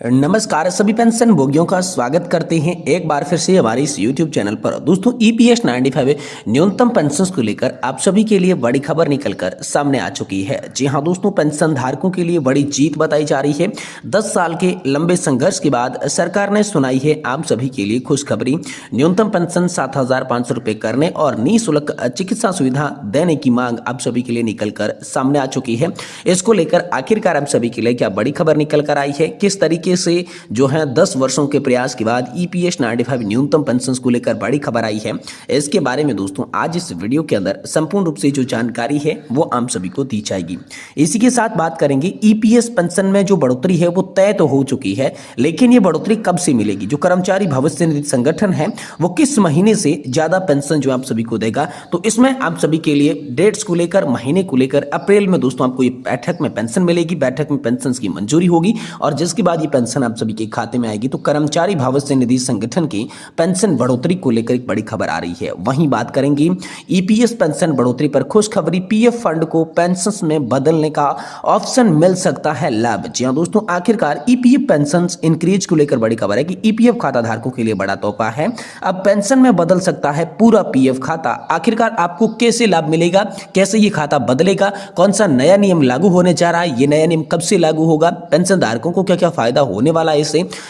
नमस्कार सभी पेंशन भोगियों का स्वागत करते हैं एक बार फिर से हमारे इस YouTube चैनल पर। दोस्तों EPS 95 न्यूनतम पेंशन को लेकर आप सभी के लिए बड़ी खबर निकलकर सामने आ चुकी है। जी हां दोस्तों, पेंशन धारकों के लिए बड़ी जीत बताई जा रही है। 10 साल के लंबे संघर्ष के बाद सरकार ने सुनाई है आप सभी के लिए खुशखबरी। न्यूनतम पेंशन 7,500 रुपये करने और निःशुल्क चिकित्सा सुविधा देने की मांग आप सभी के लिए निकलकर सामने आ चुकी है। इसको लेकर आखिरकार आप सभी के लिए क्या बड़ी खबर निकल कर आई है, किस तरीके से जो है 10 वर्षों के प्रयास के बाद EPS 95 न्यूनतम पेंशन को लेकर बड़ी खबर आई है, इसके बारे में दोस्तों आज इस वीडियो के अंदर संपूर्ण रूप से जो जानकारी है वो आप सभी को दी जाएगी। इसी के साथ बात करेंगे EPS पेंशन में जो बढ़ोतरी है वो तय तो हो चुकी है, लेकिन ये बढ़ोतरी कब से मिलेगी। जो कर्मचारी भविष्य निधि संगठन है वो किस महीने से ज्यादा पेंशन जो आप सभी को देगा, तो इसमें आप सभी के लिए डेट्स को लेकर, महीने को लेकर अप्रैल में दोस्तों आपको ये बैठक में पेंशन मिलेगी। बैठक में पेंशन की मंजूरी होगी और जिसके बाद ये पेंशन आप सभी के खाते में आएगी। तो कर्मचारी भविष्य निधि संगठन की पेंशन बढ़ोतरी को लेकर एक बड़ी खबर आ रही है। वहीं बात करेंगे EPS पेंशन बढ़ोतरी पर खुशखबरी, PF फंड को पेंशन में बदलने का ऑप्शन मिल सकता है लाभ। जी हां दोस्तों, आखिरकार EPF पेंशन इंक्रीज को लेकर बड़ी खबर है कि EPF खाता धारकों के लिए बड़ा तोहफा है। अब पेंशन में बदल सकता है पूरा PF खाता। आखिरकार आपको कैसे लाभ मिलेगा, कैसे ये खाता बदलेगा, कौन सा नया नियम लागू होने जा रहा है, ये नया नियम कब से लागू होगा, पेंशन धारकों को क्या क्या फायदा होने वाला है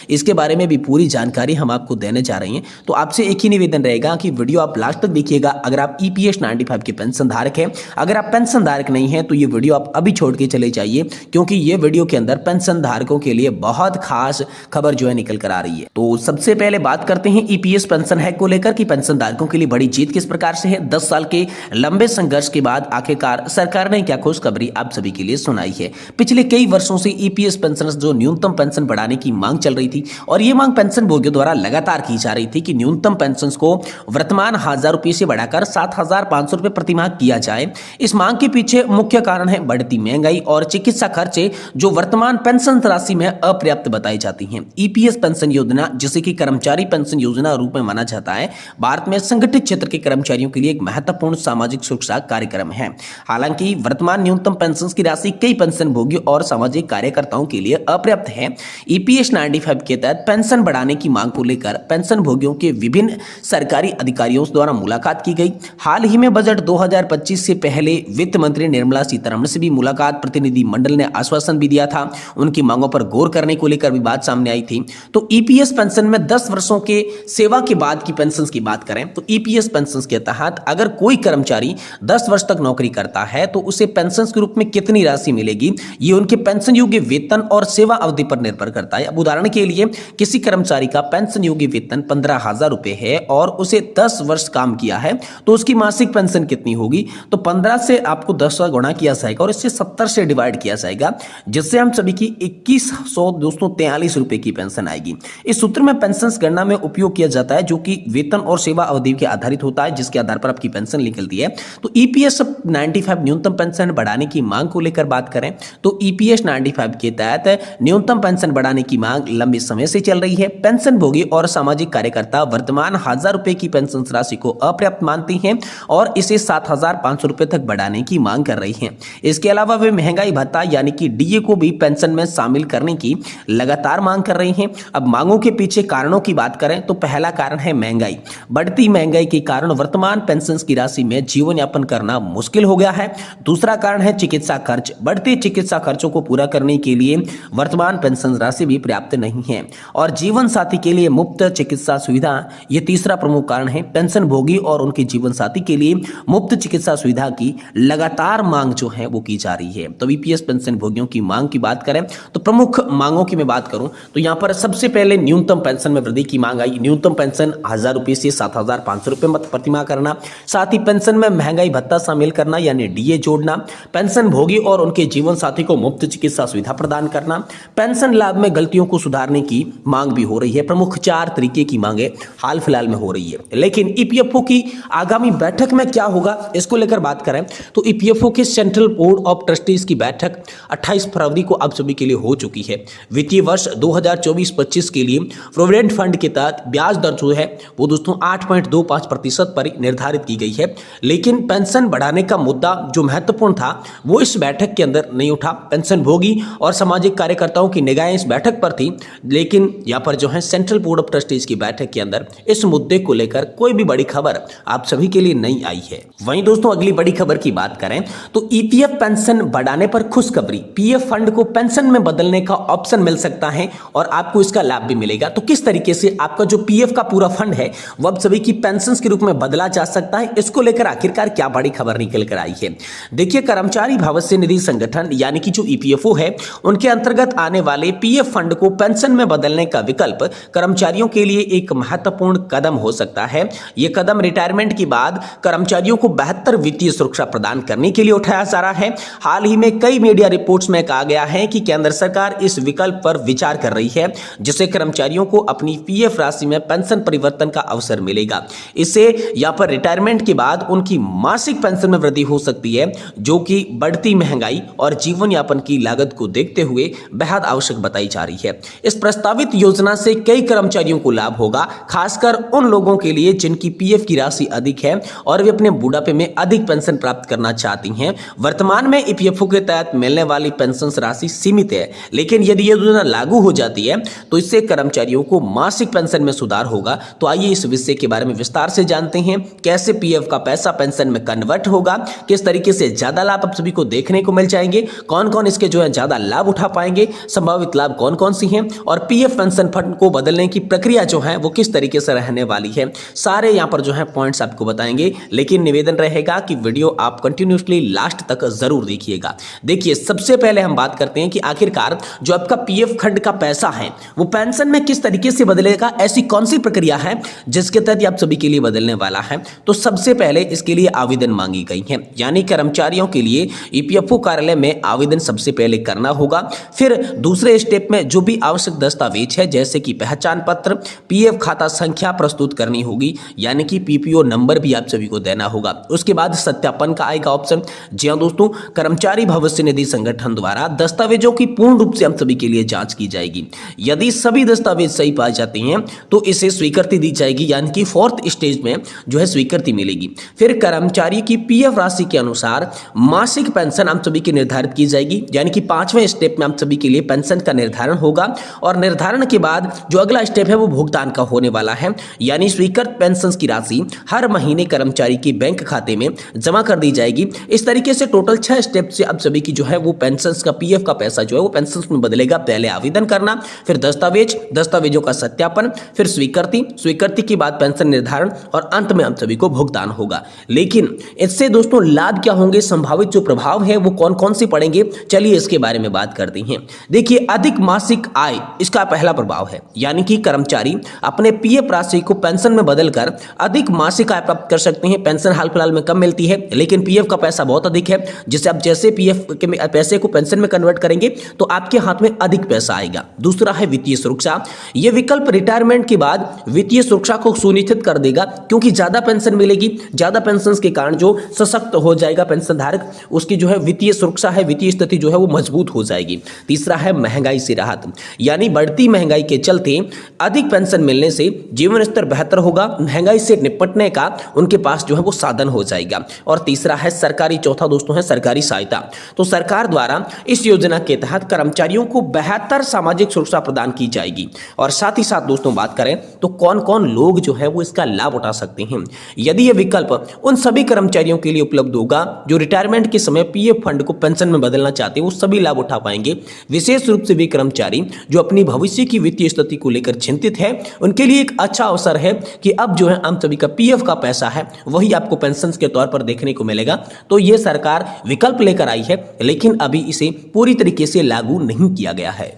इसके बारे में भी पूरी जानकारी हम आपको देने जा रहे हैं। तो आपसे एक ही निवेदन रहेगा कि वीडियो आप लास्ट तक देखिएगा। अगर आप EPS 95 के पेंशन धारक हैं, अगर आप पेंशन धारक नहीं हैं तो ये वीडियो आप अभी छोड़ के चले जाइए, क्योंकि ये वीडियो के अंदर पेंशन धारकों के लिए बहुत खास खबर जो है निकल कर आ रही है। तो सबसे पहले बात करते हैं EPS पेंशन हैक को लेकर कि पेंशन धारकों के लिए बड़ी जीत किस प्रकार से है। 10 साल के लंबे संघर्ष के बाद आखिरकार सरकार ने क्या खुशखबरी आप सभी के लिए सुनाई है। पिछले कई वर्षों से EPS पेंशन जो न्यूनतम पेंशन बढ़ाने की मांग चल रही थी और ये मांग पेंशन भोगियों द्वारा लगातार की जा रही थी कि न्यूनतम पेंशन को वर्तमान 1,000 रुपये से बढ़ाकर 7,500 रुपये प्रतिमाह किया जाए। इस मांग के पीछे मुख्य कारण है बढ़ती महंगाई और चिकित्सा खर्चे जो वर्तमान पेंशन राशि में अपर्याप्त बताई जाती हैं। EPS पेंशन योजना, जिसे कि कर्मचारी पेंशन योजना रूप में माना जाता है, भारत में संगठित क्षेत्र के कर्मचारियों के लिए एक महत्वपूर्ण सामाजिक सुरक्षा कार्यक्रम है। हालांकि वर्तमान न्यूनतम पेंशन की राशि कई पेंशन भोगियों और सामाजिक कार्यकर्ताओं के लिए अपर्याप्त है। EPS 95 के तहत पेंशन बढ़ाने की मांग को लेकर पेंशन भोगियों के विभिन्न सरकारी अधिकारियों द्वारा मुलाकात की गई। हाल ही में बजट 2025 से पहले वित्त मंत्री निर्मला सीतारमण से भी मुलाकात, प्रतिनिधि मंडल ने आश्वासन भी दिया था। उनकी मांगों पर गौर करने को लेकर भी बात सामने आई थी। तो EPS पेंशन में 10 वर्षों के सेवा के बाद की पेंशन की बात करें तो EPS पेंशन के तहत अगर कोई कर्मचारी 10 वर्ष तक नौकरी करता है तो उसे पेंशन के रूप में कितनी राशि मिलेगी, ये उनके पेंशन योग्य वेतन और सेवा अवधि पर निर्भर करता है। अब उदाहरण के लिए किसी कर्मचारी का पेंशन योग्य वेतन 15,000 रुपए है और उसे 10 वर्ष काम किया है तो उसकी मासिक पेंशन कितनी होगी, तो 15 से आपको 10 का गुणा किया जाएगा और इससे 70 से डिवाइड किया जाएगा, जिससे हम सभी की 2143 रुपए की पेंशन आएगी। इस सूत्र में पेंशन गणना में उपयोग किया जाता है जो कि वेतन और सेवा अवधि के आधारित होता है, जिसके आधार पर आपकी पेंशन निकलती है। तो EPS 95 न्यूनतम पेंशन बढ़ाने की मांग को लेकर बात करें तो EPS 95 के तहत न्यूनतम पेंशन बढ़ाने की मांग लंबे समय से चल रही है। पेंशन भोगी और सामाजिक कार्यकर्ता वर्तमान 1,000 रुपए की पेंशन राशि को अपर्याप्त मानती हैं और इसे 7,500 रुपए तक बढ़ाने की मांग कर रही हैं। इसके अलावा वे महंगाई भत्ता यानी कि DA को भी पेंशन में शामिल करने की लगातार मांग कर रही हैं। अब मांगों के पीछे कारणों की बात करें तो पहला कारण है महंगाई। बढ़ती महंगाई के कारण वर्तमान पेंशन की राशि में जीवन यापन करना मुश्किल हो गया है। दूसरा कारण है चिकित्सा खर्च। बढ़ते चिकित्सा खर्चों को पूरा करने के लिए वर्तमान पेंशन राशि भी पर्याप्त नहीं है और जीवन साथी के लिए मुफ्त चिकित्सा सुविधा, ये तीसरा प्रमुख कारण है। पेंशन भोगी और उनके जीवन साथी के लिए मुफ्त चिकित्सा सुविधा की लगातार मांग जो है वो की जा रही है। तो EPS पेंशन भोगियों की मांग की बात करें तो प्रमुख मांगों की मैं बात करूं तो यहां पर सबसे पहले न्यूनतम पेंशन में वृद्धि की मांग आई। न्यूनतम पेंशन 1,000 रुपए से 7,500 रुपए प्रतिमाह करना, साथ ही पेंशन में महंगाई भत्ता शामिल करना यानी DA जोड़ना, पेंशन भोगी और उनके जीवन साथी को मुफ्त चिकित्सा सुविधा प्रदान करना, पेंशन लाभ में गलतियों को सुधारने की मांग भी हो रही है। प्रमुख 4 तरीके की मांगे हाल फिलहाल में हो रही है। लेकिन EPFO की आगामी बैठक में क्या होगा, इसको लेकर बात करें तो EPFO के सेंट्रल बोर्ड ऑफ ट्रस्टीज की बैठक 28 फरवरी को आप सभी के लिए हो चुकी है। वित्तीय वर्ष 2024-25 के लिए प्रोविडेंट फंड के तहत ब्याज दर जो है वो दोस्तों 8.25% पर निर्धारित की गई है। लेकिन पेंशन बढ़ाने का मुद्दा जो महत्वपूर्ण था वो इस बैठक के अंदर नहीं उठा। पेंशन भोगी और सामाजिक कार्यकर्ताओं की निगाहें इस बैठक पर थी, लेकिन यहाँ पर जो है सेंट्रल बोर्ड ऑफ ट्रस्टीज की बैठक के अंदर इस मुद्दे को लेकर कोई भी बड़ी खबर आप सभी के लिए नहीं आई है। वहीं दोस्तों अगली बड़ी खबर की बात करें तो ईपीएफ पेंशन बढ़ाने पर खुशखबरी, पीएफ फंड को पेंशन में बदलने का ऑप्शन मिल सकता है और आपको इसका लाभ भी मिलेगा। तो किस तरीके से आपका जो पीएफ का पूरा फंड है वो अब सभी की पेंशन के रूप में बदला जा सकता है, इसको लेकर आखिरकार क्या बड़ी खबर निकल कर आई है। देखिए, कर्मचारी भविष्य निधि संगठन यानी कि जो ईपीएफओ है उनके अंतर्गत आने वाले पीएफ फंड को पेंशन में बदलने का विकल्प कर्मचारियों के लिए एक महत्वपूर्ण कदम हो सकता है। यह कदम रिटायरमेंट के बाद कर्मचारियों को बेहतर वित्तीय सुरक्षा प्रदान करने के लिए उठाया जा रहा है। हाल ही में कई मीडिया रिपोर्ट्स में कहा गया है कि केंद्र सरकार इस विकल्प पर विचार कर रही है, जिससे कर्मचारियों को अपनी पीएफ राशि में पेंशन परिवर्तन का अवसर मिलेगा। इससे यहां पर रिटायरमेंट के बाद उनकी मासिक पेंशन में वृद्धि हो सकती है, जो कि बढ़ती महंगाई और जीवन यापन की लागत को देखते हुए बेहद आवश्यक बताई जा रही है। इस प्रस्तावित योजना से कई कर्मचारियों को लाभ होगा, खासकर उन लोगों के लिए जिनकी पीएफ की राशि अधिक है और वे अपने बुढ़ापे में अधिक पेंशन प्राप्त करना चाहती हैं। वर्तमान में ईपीएफओ के तहत मिलने वाली पेंशन राशि सीमित है, लेकिन यदि यह योजना लागू हो जाती है तो इससे कर्मचारियों को मासिक पेंशन में सुधार होगा। तो आइए इस विषय के बारे में विस्तार से जानते हैं, कैसे पीएफ का पैसा पेंशन में कन्वर्ट होगा, किस तरीके से ज्यादा लाभ आप सभी को देखने को मिल जाएंगे, कौन कौन इसके जो है ज्यादा लाभ उठा पाएंगे, संभावित लाभ कौन कौन सी हैं और पीएफ पेंशन फंड को बदलने की प्रक्रिया जो है वो किस तरीके से रहने वाली है। सारे यहाँ पर जो है पॉइंट्स आपको बताएंगे, लेकिन निवेदन रहेगा कि वीडियो आप कंटिन्यूसली लास्ट तक जरूर देखिएगा। देखिए, सबसे पहले हम बात करते हैं कि आखिरकार जो आपका पीएफ फंड का पैसा है वो पेंशन में किस तरीके से बदलेगा, ऐसी कौन सी प्रक्रिया है जिसके तहत आप सभी के लिए बदलने वाला है। तो सबसे पहले इसके लिए आवेदन मांगी गई है, यानी कर्मचारियों के लिए ईपीएफओ कार्यालय में आवेदन सबसे पहले करना होगा। फिर दूसरे स्टेप में जो भी आवश्यक दस्तावेज है जैसे कि पहचान पत्र, पीएफ खाता संख्या प्रस्तुत करनी होगी, यानी कि पीपीओ नंबर भी आप सभी को देना होगा। उसके बाद सत्यापन का आएगा ऑप्शन। जी हाँ दोस्तों, कर्मचारी भविष्य निधि संगठन द्वारा दस्तावेजों की पूर्ण रूप से हम सभी के लिए जांच की जाएगी। यदि सभी दस्तावेज सही पाए जाते हैं तो इसे स्वीकृति दी जाएगी, यानी कि फोर्थ स्टेज में जो है स्वीकृति मिलेगी। फिर कर्मचारी की पीएफ राशि के अनुसार मासिक पेंशन हम सभी की निर्धारित की जाएगी, यानी कि 5वें स्टेप में हम सभी के लिए पेंशन का निर्धारण होगा। और निर्धारण के बाद जो अगला स्टेप है वो भुगतान का होने वाला है, यानी स्वीकृत पेंशन की राशि हर महीने कर्मचारी के बैंक खाते में जमा कर दी जाएगी। इस तरीके से टोटल 6 स्टेप से अब सभी की जो है वो पेंशन का पीएफ का पैसा जो है वो पेंशन में बदलेगा। पहले आवेदन करना, फिर दस्तावेजों का सत्यापन, फिर स्वीकृति के बाद पेंशन निर्धारण और अंत में हम सभी को भुगतान होगा। लेकिन इससे दोस्तों लाभ क्या होंगे, संभावित जो प्रभाव है वो कौन कौन से पड़ेंगे, चलिए इसके बारे में बात करते हैं। देखिए, अधिक मासिक आय इसका पहला प्रभाव है, यानी कि कर्मचारी अपने पीएफ राशि को पेंशन में बदलकर अधिक मासिक आय प्राप्त कर सकते हैं। पेंशन हाल फिलहाल में कम मिलती है, लेकिन पीएफ का पैसा बहुत अधिक है, जिससे आप जैसे पीएफ के पैसे को पेंशन में कन्वर्ट करेंगे तो आपके हाथ में अधिक पैसा आएगा। दूसरा है वित्तीय सुरक्षा। यह विकल्प रिटायरमेंट के बाद वित्तीय सुरक्षा को सुनिश्चित कर देगा, क्योंकि ज्यादा पेंशन मिलेगी। ज्यादा पेंशन के कारण जो सशक्त हो जाएगा पेंशन धारक, उसकी जो है वित्तीय सुरक्षा है, वित्तीय स्थिति जो है वो मजबूत हो जाएगी। तीसरा है महंगाई से राहत, यानी बढ़ती महंगाई के चलते अधिक पेंशन मिलने से जीवन स्तर बेहतर होगा, महंगाई से निपटने का उनके पास जो है वो साधन हो जाएगा। और तीसरा है सरकारी, चौथा दोस्तों है सरकारी सहायता। तो सरकार द्वारा इस योजना के तहत कर्मचारियों को बेहतर सामाजिक सुरक्षा प्रदान की जाएगी। और साथ ही साथ दोस्तों बात करें तो कौन कौन लोग जो है वो इसका लाभ उठा सकते हैं। यदि यह विकल्प उन सभी कर्मचारियों के लिए उपलब्ध होगा जो रिटायरमेंट के समय पीएफ फंड को पेंशन में बदलना चाहते हैं, वो सभी लाभ उठा पाएंगे। विशेष रूप से वे कर्मचारी जो अपनी भविष्य की वित्तीय स्थिति को लेकर चिंतित है, उनके लिए एक अच्छा अवसर है कि अब जो है हम सभी का पीएफ का पैसा है वही आपको पेंशन के तौर पर देखने को मिलेगा। तो ये सरकार विकल्प लेकर आई है, लेकिन अभी इसे पूरी तरीके से लागू नहीं किया गया है।